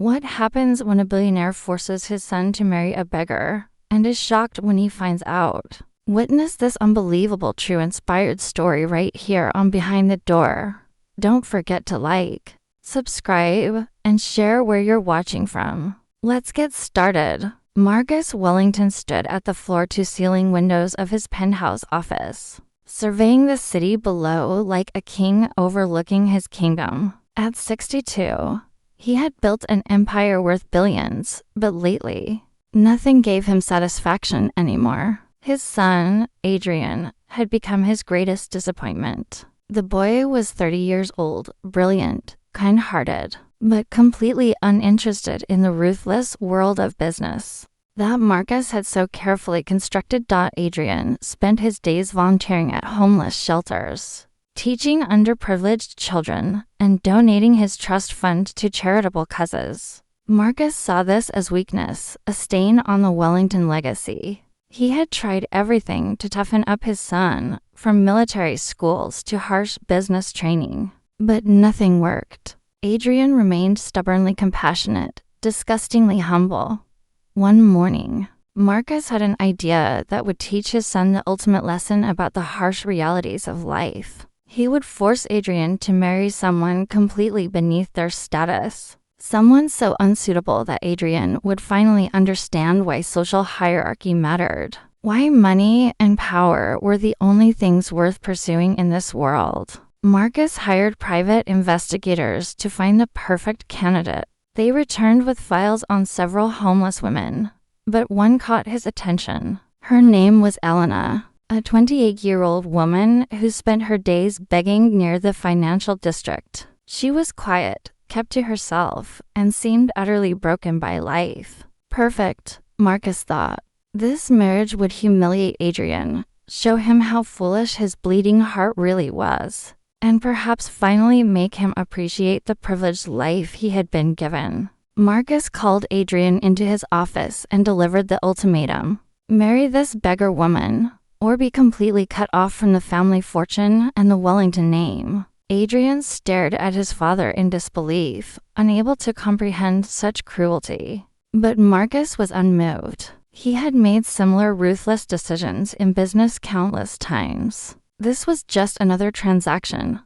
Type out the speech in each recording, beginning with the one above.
What happens when a billionaire forces his son to marry a beggar and is shocked when he finds out? Witness this unbelievable true inspired story right here on Behind the Door. Don't forget to like, subscribe, and share where you're watching from. Let's get started. Marcus Wellington stood at the floor-to-ceiling windows of his penthouse office, surveying the city below like a king overlooking his kingdom. At 62, he had built an empire worth billions, but lately, nothing gave him satisfaction anymore. His son, Adrian, had become his greatest disappointment. The boy was 30 years old, brilliant, kind-hearted, but completely uninterested in the ruthless world of business that Marcus had so carefully constructed. Adrian spent his days volunteering at homeless shelters, teaching underprivileged children, and donating his trust fund to charitable causes. Marcus saw this as weakness, a stain on the Wellington legacy. He had tried everything to toughen up his son, from military schools to harsh business training, but nothing worked. Adrian remained stubbornly compassionate, disgustingly humble. One morning, Marcus had an idea that would teach his son the ultimate lesson about the harsh realities of life. He would force Adrian to marry someone completely beneath their status. Someone so unsuitable that Adrian would finally understand why social hierarchy mattered, why money and power were the only things worth pursuing in this world. Marcus hired private investigators to find the perfect candidate. They returned with files on several homeless women, but one caught his attention. Her name was Elena, a 28-year-old woman who spent her days begging near the financial district. She was quiet, kept to herself, and seemed utterly broken by life. Perfect, Marcus thought. This marriage would humiliate Adrian, show him how foolish his bleeding heart really was, and perhaps finally make him appreciate the privileged life he had been given. Marcus called Adrian into his office and delivered the ultimatum: marry this beggar woman, or be completely cut off from the family fortune and the Wellington name. Adrian stared at his father in disbelief, unable to comprehend such cruelty. But Marcus was unmoved. He had made similar ruthless decisions in business countless times. This was just another transaction.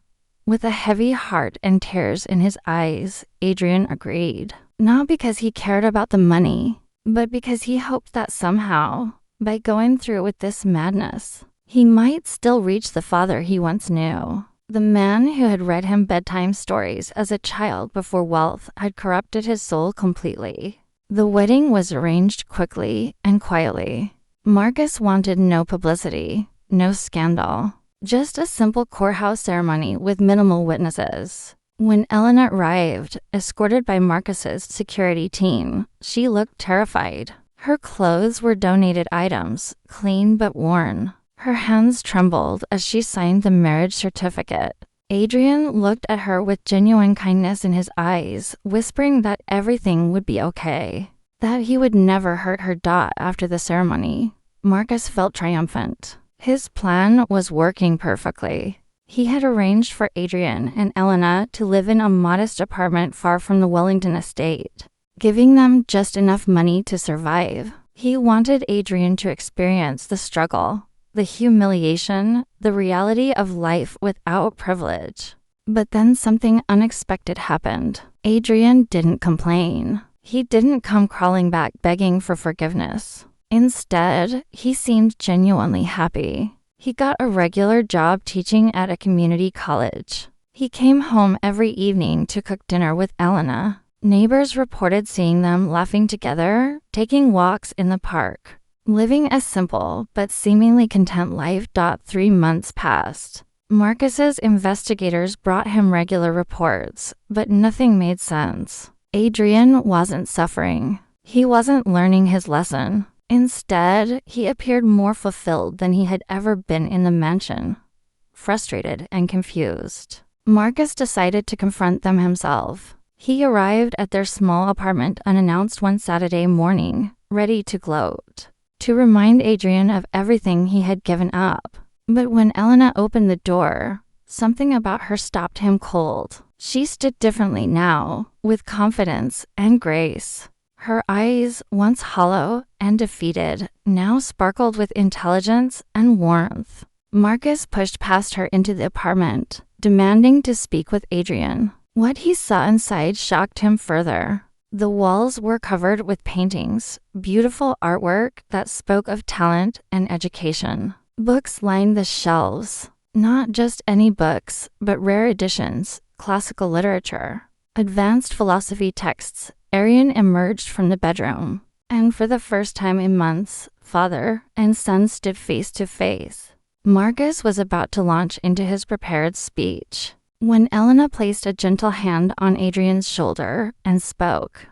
With a heavy heart and tears in his eyes, Adrian agreed. Not because he cared about the money, but because he hoped that somehow, by going through with this madness, he might still reach the father he once knew. The man who had read him bedtime stories as a child before wealth had corrupted his soul completely. The wedding was arranged quickly and quietly. Marcus wanted no publicity, no scandal, just a simple courthouse ceremony with minimal witnesses. When Elena arrived, escorted by Marcus's security team, she looked terrified. Her clothes were donated items, clean but worn. Her hands trembled as she signed the marriage certificate. Adrian looked at her with genuine kindness in his eyes, whispering that everything would be okay, that he would never hurt her. After the ceremony, Marcus felt triumphant. His plan was working perfectly. He had arranged for Adrian and Elena to live in a modest apartment far from the Wellington estate, giving them just enough money to survive. He wanted Adrian to experience the struggle, the humiliation, the reality of life without privilege. But then something unexpected happened. Adrian didn't complain. He didn't come crawling back begging for forgiveness. Instead, he seemed genuinely happy. He got a regular job teaching at a community college. He came home every evening to cook dinner with Elena. Neighbors reported seeing them laughing together, taking walks in the park, living a simple but seemingly content life. 3 months passed. Marcus's investigators brought him regular reports, but nothing made sense. Adrian wasn't suffering. He wasn't learning his lesson. Instead, he appeared more fulfilled than he had ever been in the mansion, frustrated and confused. Marcus decided to confront them himself. He arrived at their small apartment unannounced one Saturday morning, ready to gloat, to remind Adrian of everything he had given up. But when Elena opened the door, Something about her stopped him cold. She stood differently now, with confidence and grace. Her eyes, once hollow and defeated, now sparkled with intelligence and warmth. Marcus pushed past her into the apartment, demanding to speak with Adrian. What he saw inside shocked him further. The walls were covered with paintings, beautiful artwork that spoke of talent and education. Books lined the shelves. Not just any books, but rare editions, classical literature, advanced philosophy texts. Adrian emerged from the bedroom, and for the first time in months, father and son stood face to face. Marcus was about to launch into his prepared speech, when Elena placed a gentle hand on Adrian's shoulder and spoke.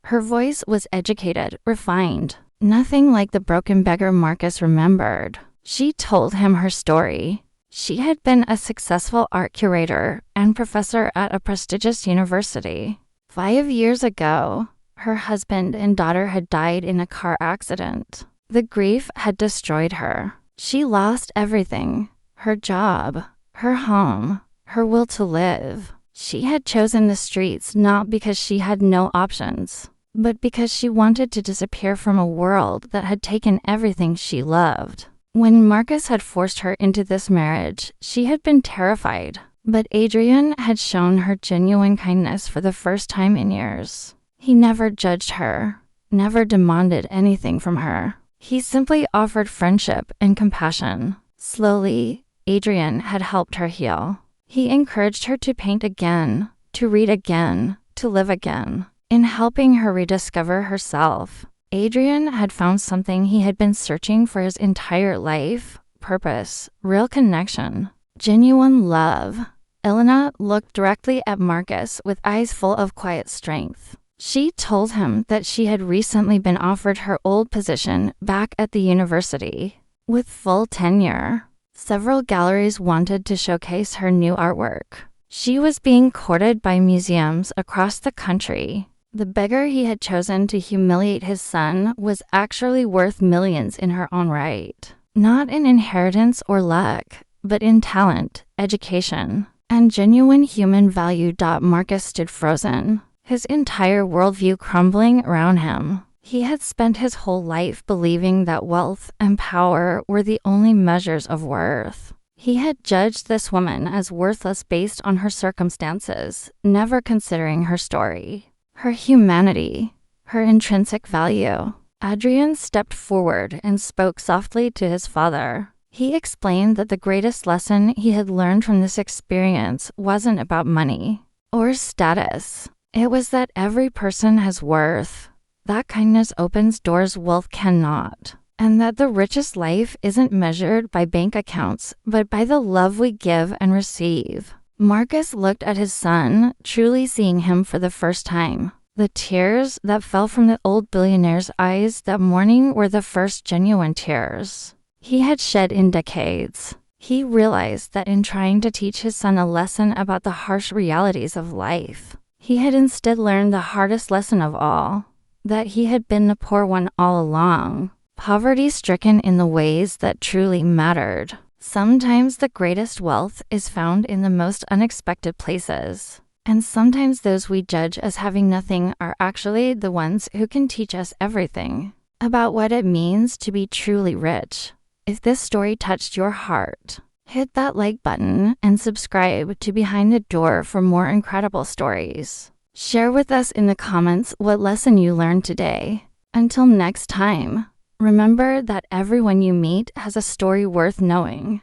Her voice was educated, refined, nothing like the broken beggar Marcus remembered. She told him her story. She had been a successful art curator and professor at a prestigious university. 5 years ago, her husband and daughter had died in a car accident. The grief had destroyed her. She lost everything: her job, her home, her will to live. She had chosen the streets not because she had no options, but because she wanted to disappear from a world that had taken everything she loved. When Marcus had forced her into this marriage, she had been terrified, but Adrian had shown her genuine kindness for the first time in years. He never judged her, never demanded anything from her. He simply offered friendship and compassion. Slowly, Adrian had helped her heal. He encouraged her to paint again, to read again, to live again. In helping her rediscover herself, Adrian had found something he had been searching for his entire life: purpose, real connection, genuine love. Elena looked directly at Marcus with eyes full of quiet strength. She told him that she had recently been offered her old position back at the university, with full tenure. Several galleries wanted to showcase her new artwork. She was being courted by museums across the country. The beggar he had chosen to humiliate his son was actually worth millions in her own right. Not in inheritance or luck, but in talent, education, and genuine human value. Marcus stood frozen, his entire worldview crumbling around him. He had spent his whole life believing that wealth and power were the only measures of worth. He had judged this woman as worthless based on her circumstances, never considering her story, her humanity, her intrinsic value. Adrian stepped forward and spoke softly to his father. He explained that the greatest lesson he had learned from this experience wasn't about money or status. It was that every person has worth, that kindness opens doors wealth cannot, and that the richest life isn't measured by bank accounts, but by the love we give and receive. Marcus looked at his son, truly seeing him for the first time. The tears that fell from the old billionaire's eyes that morning were the first genuine tears he had shed in decades. He realized that in trying to teach his son a lesson about the harsh realities of life, he had instead learned the hardest lesson of all, that he had been the poor one all along, poverty-stricken in the ways that truly mattered. Sometimes the greatest wealth is found in the most unexpected places, and sometimes those we judge as having nothing are actually the ones who can teach us everything about what it means to be truly rich. If this story touched your heart, hit that like button and subscribe to Behind the Door for more incredible stories. Share with us in the comments what lesson you learned today. Until next time, remember that everyone you meet has a story worth knowing.